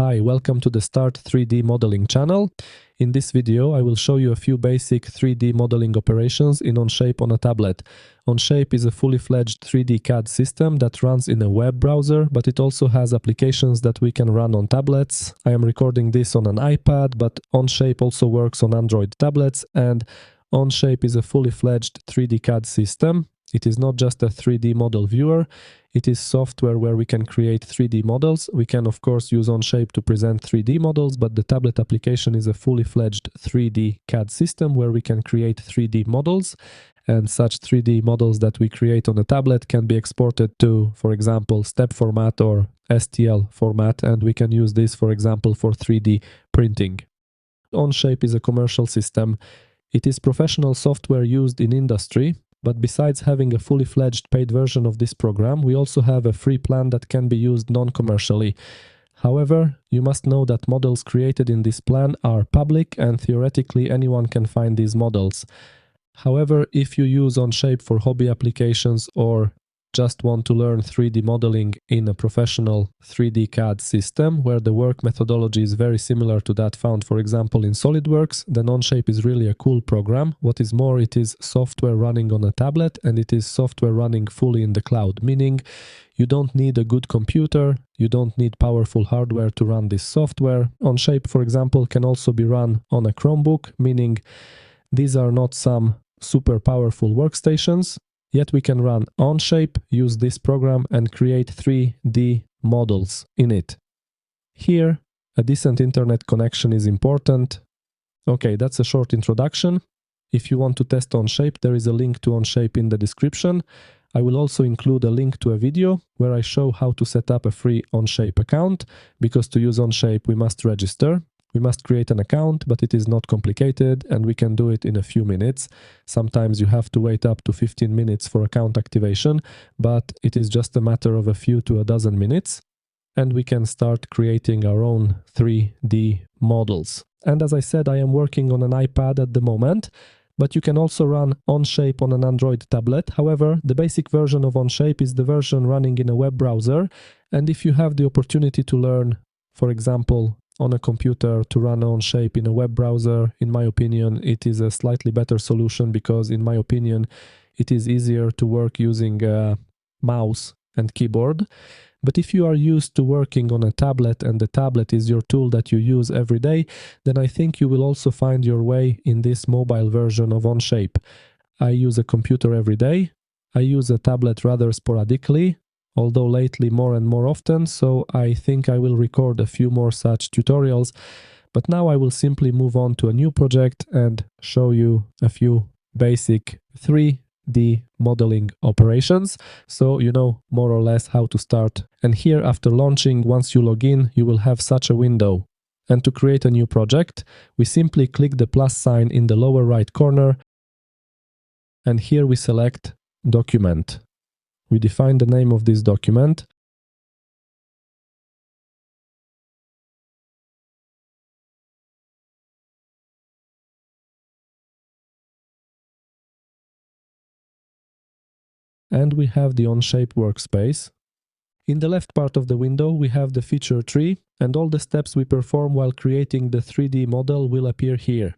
Hi, welcome to the Start 3D Modeling channel. In this video, I will show you a few basic 3D modeling operations in Onshape on a tablet. Onshape is a fully fledged 3D CAD system that runs in a web browser, but it also has applications that we can run on tablets. I am recording this on an iPad, but Onshape also works on Android tablets, and Onshape is a fully fledged 3D CAD system. It is not just a 3D model viewer, it is software where we can create 3D models. We can of course use Onshape to present 3D models, but the tablet application is a fully fledged 3D CAD system where we can create 3D models, and such 3D models that we create on a tablet can be exported to, for example, step format or STL format, and we can use this, for example, for 3D printing. Onshape is a commercial system. It is professional software used in industry. But besides having a fully fledged paid version of this program, we also have a free plan that can be used non-commercially. However, you must know that models created in this plan are public and theoretically anyone can find these models. However, if you use Onshape for hobby applications or just want to learn 3D modeling in a professional 3D CAD system where the work methodology is very similar to that found, for example, in SolidWorks, then Onshape is really a cool program. What is more, it is software running on a tablet and it is software running fully in the cloud, meaning you don't need a good computer, you don't need powerful hardware to run this software. Onshape, for example, can also be run on a Chromebook, meaning these are not some super powerful workstations. Yet we can run Onshape, use this program and create 3D models in it. Here, a decent internet connection is important. Okay, that's a short introduction. If you want to test Onshape, there is a link to Onshape in the description. I will also include a link to a video where I show how to set up a free Onshape account, because to use Onshape we must register. We must create an account, but it is not complicated and we can do it in a few minutes. Sometimes you have to wait up to 15 minutes for account activation, but it is just a matter of a few to a dozen minutes and we can start creating our own 3D models. And as I said, I am working on an iPad at the moment, but you can also run Onshape on an Android tablet. However, the basic version of Onshape is the version running in a web browser, and if you have the opportunity to learn, for example, on a computer to run Onshape in a web browser, in my opinion, it is a slightly better solution because, in my opinion, it is easier to work using a mouse and keyboard. But if you are used to working on a tablet and the tablet is your tool that you use every day, then I think you will also find your way in this mobile version of Onshape. I use a computer every day. I use a tablet rather sporadically, although lately more and more often, so I think I will record a few more such tutorials. But now I will simply move on to a new project and show you a few basic 3D modeling operations, so you know more or less how to start. And here, after launching, once you log in, you will have such a window. And to create a new project, we simply click the plus sign in the lower right corner, and here we select Document. We define the name of this document. And we have the Onshape workspace. In the left part of the window, we have the feature tree, and all the steps we perform while creating the 3D model will appear here.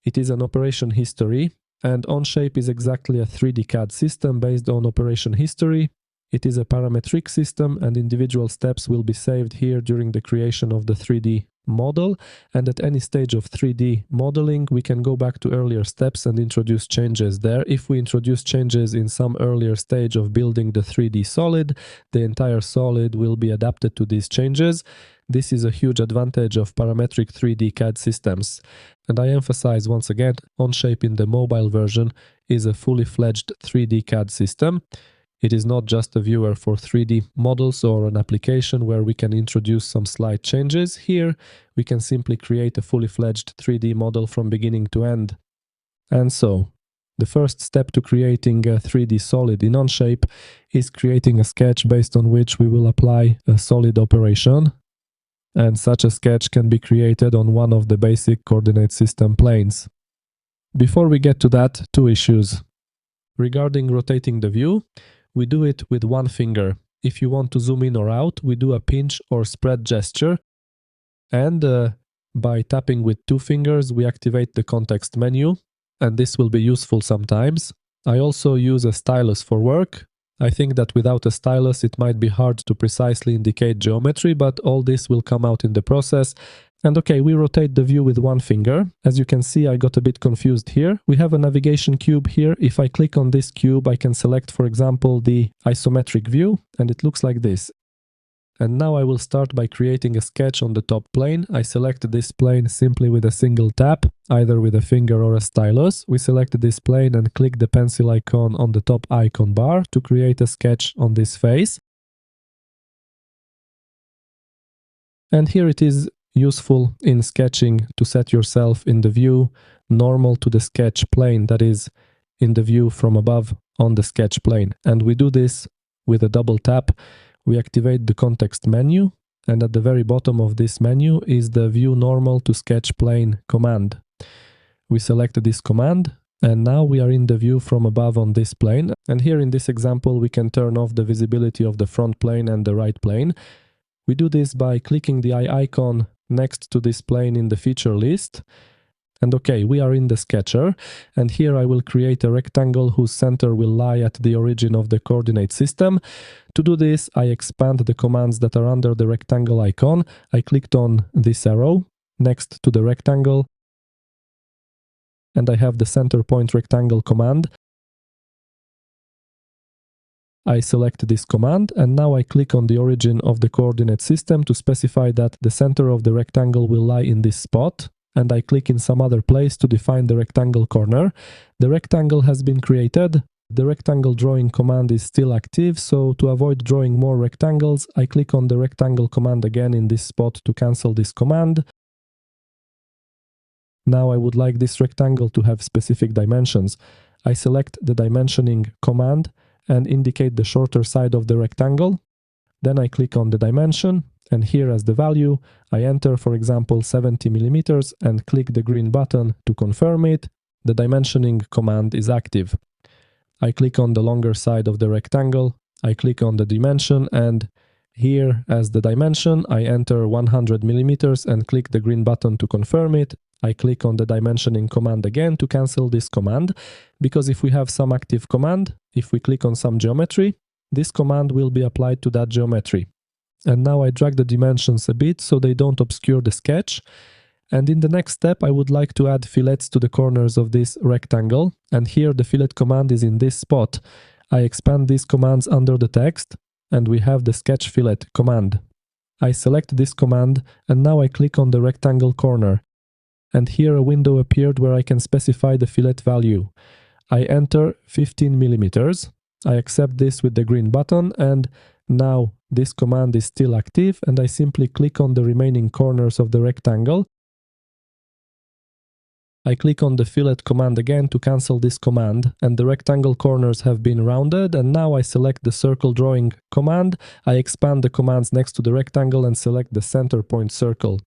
It is an operation history, and Onshape is exactly a 3D CAD system based on operation history. It is a parametric system and individual steps will be saved here during the creation of the 3D model, and at any stage of 3D modeling we can go back to earlier steps and introduce changes there. If we introduce changes in some earlier stage of building the 3D solid, the entire solid will be adapted to these changes. This is a huge advantage of parametric 3D CAD systems. And I emphasize once again, Onshape in the mobile version is a fully fledged 3D CAD system. It is not just a viewer for 3D models or an application where we can introduce some slight changes. Here, we can simply create a fully fledged 3D model from beginning to end. And so, the first step to creating a 3D solid in Onshape is creating a sketch based on which we will apply a solid operation. And such a sketch can be created on one of the basic coordinate system planes. Before we get to that, two issues. Regarding rotating the view, we do it with one finger. If you want to zoom in or out, we do a pinch or spread gesture. And by tapping with 2 fingers, we activate the context menu, and this will be useful sometimes. I also use a stylus for work. I think that without a stylus it might be hard to precisely indicate geometry, but all this will come out in the process. And okay, we rotate the view with 1 finger. As you can see, I got a bit confused here. We have a navigation cube here. If I click on this cube, I can select, for example, the isometric view, and it looks like this. And now I will start by creating a sketch on the top plane. I select this plane simply with a single tap, either with a finger or a stylus. We select this plane and click the pencil icon on the top icon bar to create a sketch on this face. And here it is useful in sketching to set yourself in the view normal to the sketch plane, that is, in the view from above on the sketch plane. And we do this with a double tap. We activate the context menu, and at the very bottom of this menu is the View Normal to Sketch Plane command. We select this command, and now we are in the view from above on this plane. And here in this example, we can turn off the visibility of the front plane and the right plane. We do this by clicking the eye icon next to this plane in the feature list. And okay, we are in the sketcher, and here I will create a rectangle whose center will lie at the origin of the coordinate system. To do this, I expand the commands that are under the rectangle icon. I clicked on this arrow next to the rectangle, and I have the center point rectangle command. I select this command, and now I click on the origin of the coordinate system to specify that the center of the rectangle will lie in this spot. And I click in some other place to define the rectangle corner. The rectangle has been created. The rectangle drawing command is still active, so to avoid drawing more rectangles, I click on the rectangle command again in this spot to cancel this command. Now I would like this rectangle to have specific dimensions. I select the dimensioning command and indicate the shorter side of the rectangle. Then I click on the dimension, and here as the value, I enter, for example, 70 millimeters and click the green button to confirm it. The dimensioning command is active. I click on the longer side of the rectangle, I click on the dimension, and here as the dimension, I enter 100 millimeters and click the green button to confirm it. I click on the dimensioning command again to cancel this command, because if we have some active command, if we click on some geometry, this command will be applied to that geometry. And now I drag the dimensions a bit so they don't obscure the sketch. And in the next step, I would like to add fillets to the corners of this rectangle. And here the fillet command is in this spot. I expand these commands under the text, and we have the sketch fillet command. I select this command, and now I click on the rectangle corner. And here a window appeared where I can specify the fillet value. I enter 15 millimeters. I accept this with the green button, and now this command is still active, and I simply click on the remaining corners of the rectangle. I click on the fillet command again to cancel this command, and the rectangle corners have been rounded, and now I select the circle drawing command. I expand the commands next to the rectangle and select the center point circle.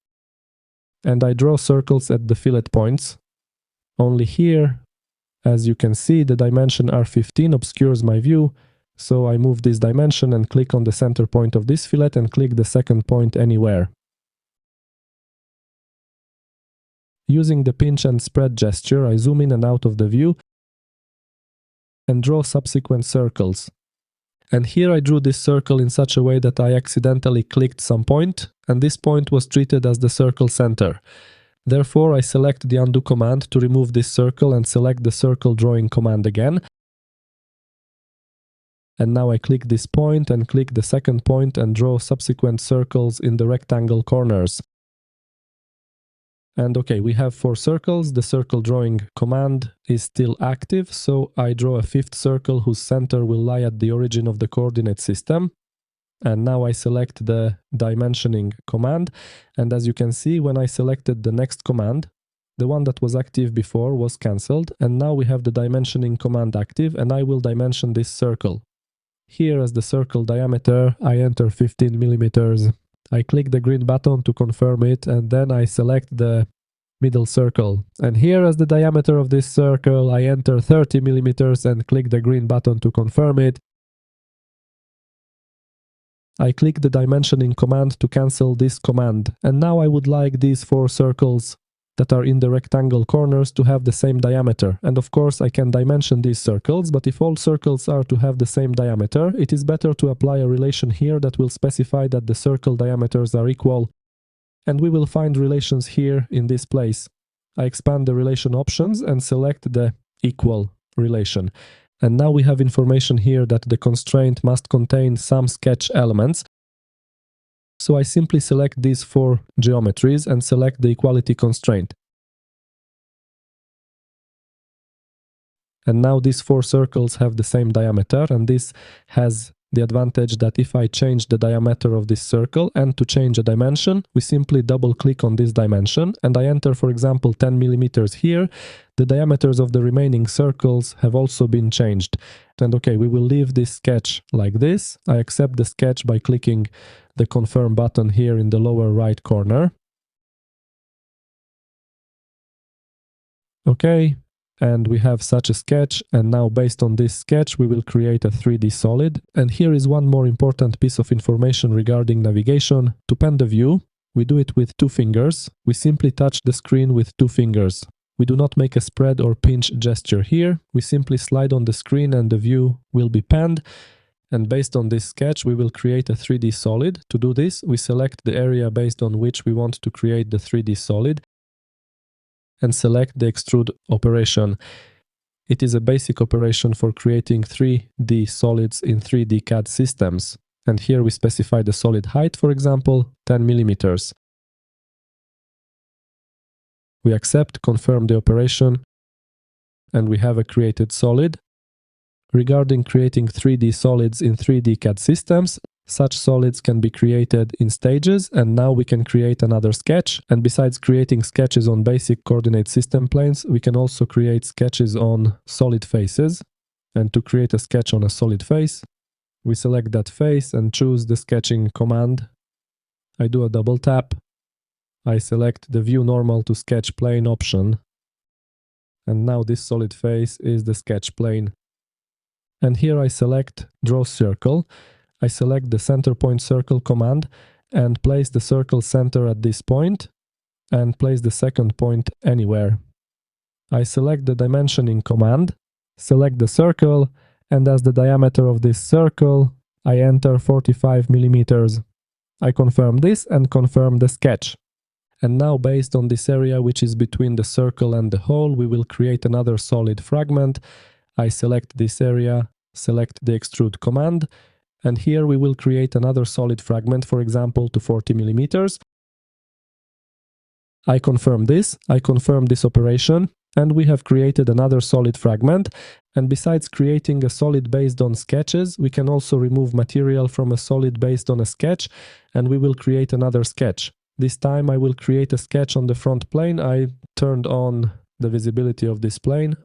And I draw circles at the fillet points. Only here, as you can see, the dimension R15 obscures my view, so I move this dimension and click on the center point of this fillet and click the second point anywhere. Using the pinch and spread gesture, I zoom in and out of the view and draw subsequent circles. And here I drew this circle in such a way that I accidentally clicked some point, and this point was treated as the circle center. Therefore, I select the undo command to remove this circle and select the circle drawing command again. And now I click this point and click the second point and draw subsequent circles in the rectangle corners. And okay, we have 4 circles. The circle drawing command is still active, so I draw a 5th circle whose center will lie at the origin of the coordinate system. And now I select the dimensioning command, and as you can see, when I selected the next command, the one that was active before was cancelled, and now we have the dimensioning command active, and I will dimension this circle. Here as the circle diameter, I enter 15 millimeters. I click the green button to confirm it, and then I select the middle circle. And here as the diameter of this circle, I enter 30 millimeters and click the green button to confirm it. I click the dimensioning command to cancel this command. And now I would like these 4 circles that are in the rectangle corners to have the same diameter. And of course I can dimension these circles, but if all circles are to have the same diameter, it is better to apply a relation here that will specify that the circle diameters are equal. And we will find relations here in this place. I expand the relation options and select the equal relation. And now we have information here that the constraint must contain some sketch elements. So I simply select these 4 geometries and select the equality constraint. And now these 4 circles have the same diameter, and this has the advantage that if I change the diameter of this circle and to change a dimension, we simply double click on this dimension and I enter, for example, 10 millimeters here. The diameters of the remaining circles have also been changed. And okay, we will leave this sketch like this. I accept the sketch by clicking the confirm button here in the lower right corner. Okay. And we have such a sketch, and now based on this sketch we will create a 3D solid. And here is one more important piece of information regarding navigation. To pan the view, we do it with 2 fingers. We simply touch the screen with 2 fingers. We do not make a spread or pinch gesture here. We simply slide on the screen and the view will be panned. And based on this sketch we will create a 3D solid. To do this, we select the area based on which we want to create the 3D solid and select the extrude operation. It is a basic operation for creating 3D solids in 3D CAD systems. And here we specify the solid height, for example, 10 millimeters. We accept, confirm the operation, and we have a created solid. Regarding creating 3D solids in 3D CAD systems, such solids can be created in stages, and now we can create another sketch. And besides creating sketches on basic coordinate system planes, we can also create sketches on solid faces. And to create a sketch on a solid face, we select that face and choose the sketching command. I do a double tap. I select the view normal to sketch plane option. And now this solid face is the sketch plane. And here I select draw circle. I select the center point circle command and place the circle center at this point and place the second point anywhere. I select the dimensioning command, select the circle, and as the diameter of this circle, I enter 45 millimeters. I confirm this and confirm the sketch. And now based on this area which is between the circle and the hole, we will create another solid fragment. I select this area, select the extrude command, and here we will create another solid fragment, for example, to 40 millimeters. I confirm this operation, and we have created another solid fragment. And besides creating a solid based on sketches, we can also remove material from a solid based on a sketch, and we will create another sketch. This time I will create a sketch on the front plane. I turned on the visibility of this plane.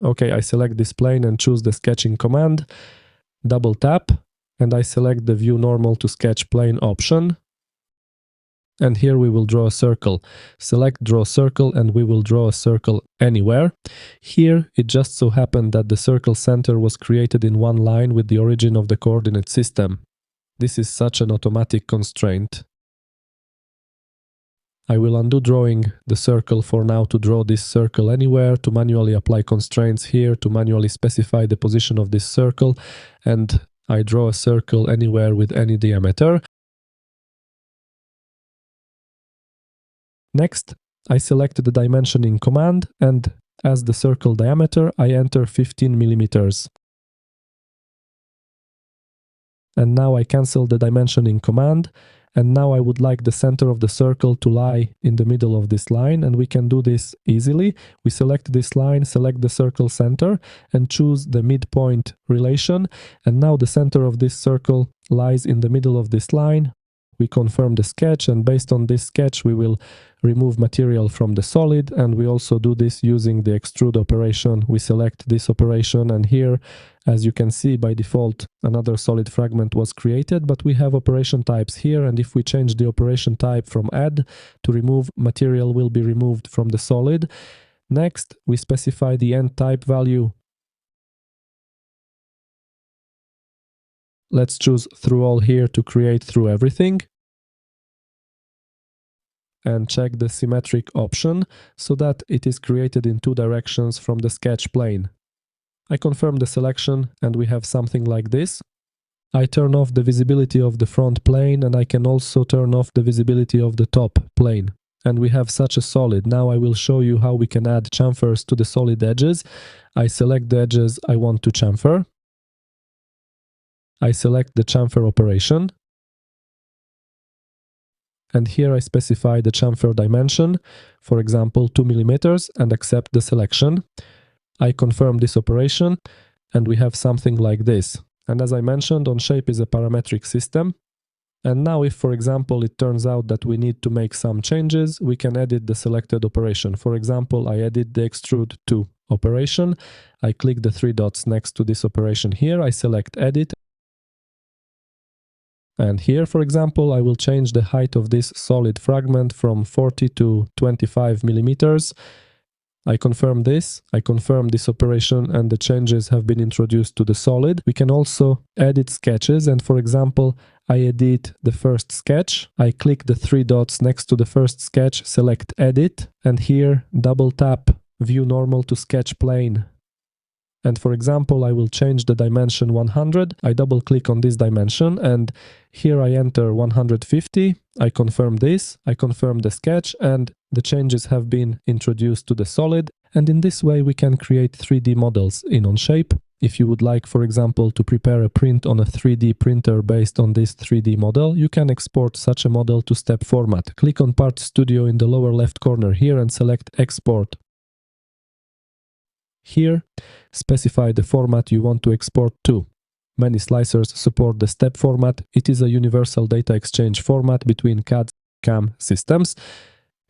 Okay, I select this plane and choose the sketching command, double tap, and I select the view normal to sketch plane option. And here we will draw a circle. Select draw circle and we will draw a circle anywhere. Here it just so happened that the circle center was created in one line with the origin of the coordinate system. This is such an automatic constraint. I will undo drawing the circle for now to draw this circle anywhere, to manually apply constraints here, to manually specify the position of this circle, and I draw a circle anywhere with any diameter. Next, I select the dimensioning command, and as the circle diameter, I enter 15 millimeters. And now I cancel the dimensioning command, and now I would like the center of the circle to lie in the middle of this line, and we can do this easily. We select this line, select the circle center, and choose the midpoint relation, and now the center of this circle lies in the middle of this line. We confirm the sketch, and based on this sketch we will remove material from the solid, and we also do this using the extrude operation. We select this operation, and here, as you can see, by default another solid fragment was created, but we have operation types here, and if we change the operation type from add to remove, material will be removed from the solid. Next, we specify the end type value. Let's choose through all here to create through everything. And check the symmetric option so that it is created in two directions from the sketch plane. I confirm the selection and we have something like this. I turn off the visibility of the front plane and I can also turn off the visibility of the top plane. And we have such a solid. Now I will show you how we can add chamfers to the solid edges. I select the edges I want to chamfer. I select the chamfer operation. And here I specify the chamfer dimension, for example 2 mm, and accept the selection. I confirm this operation and we have something like this. And as I mentioned, Onshape is a parametric system. And now if, for example, it turns out that we need to make some changes, we can edit the selected operation. For example, I edit the extrude to operation. I click the three dots next to this operation here. I select edit. And here, for example, I will change the height of this solid fragment from 40 to 25 millimeters. I confirm this operation, and the changes have been introduced to the solid. We can also edit sketches, and for example, I edit the first sketch. I click the three dots next to the first sketch, select edit, and here double tap view normal to sketch plane. And for example, I will change the dimension 100. I double click on this dimension and here I enter 150. I confirm this, I confirm the sketch, and the changes have been introduced to the solid. And in this way we can create 3D models in Onshape. If you would like, for example, to prepare a print on a 3D printer based on this 3D model, you can export such a model to step format. Click on Part Studio in the lower left corner here and select Export. Here, specify the format you want to export to. Many slicers support the step format. It is a universal data exchange format between CAD CAM systems.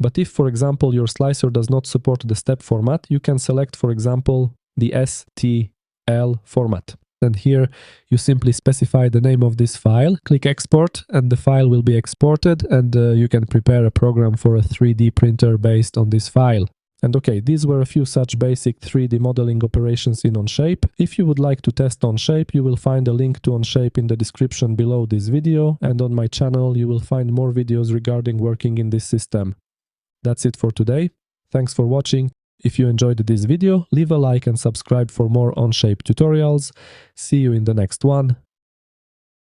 But if, for example, your slicer does not support the step format, you can select, for example, the STL format. And here you simply specify the name of this file, click export, and the file will be exported, and you can prepare a program for a 3D printer based on this file. And okay, these were a few such basic 3D modeling operations in Onshape. If you would like to test Onshape, you will find a link to Onshape in the description below this video, and on my channel you will find more videos regarding working in this system. That's it for today. Thanks for watching. If you enjoyed this video, leave a like and subscribe for more Onshape tutorials. See you in the next one.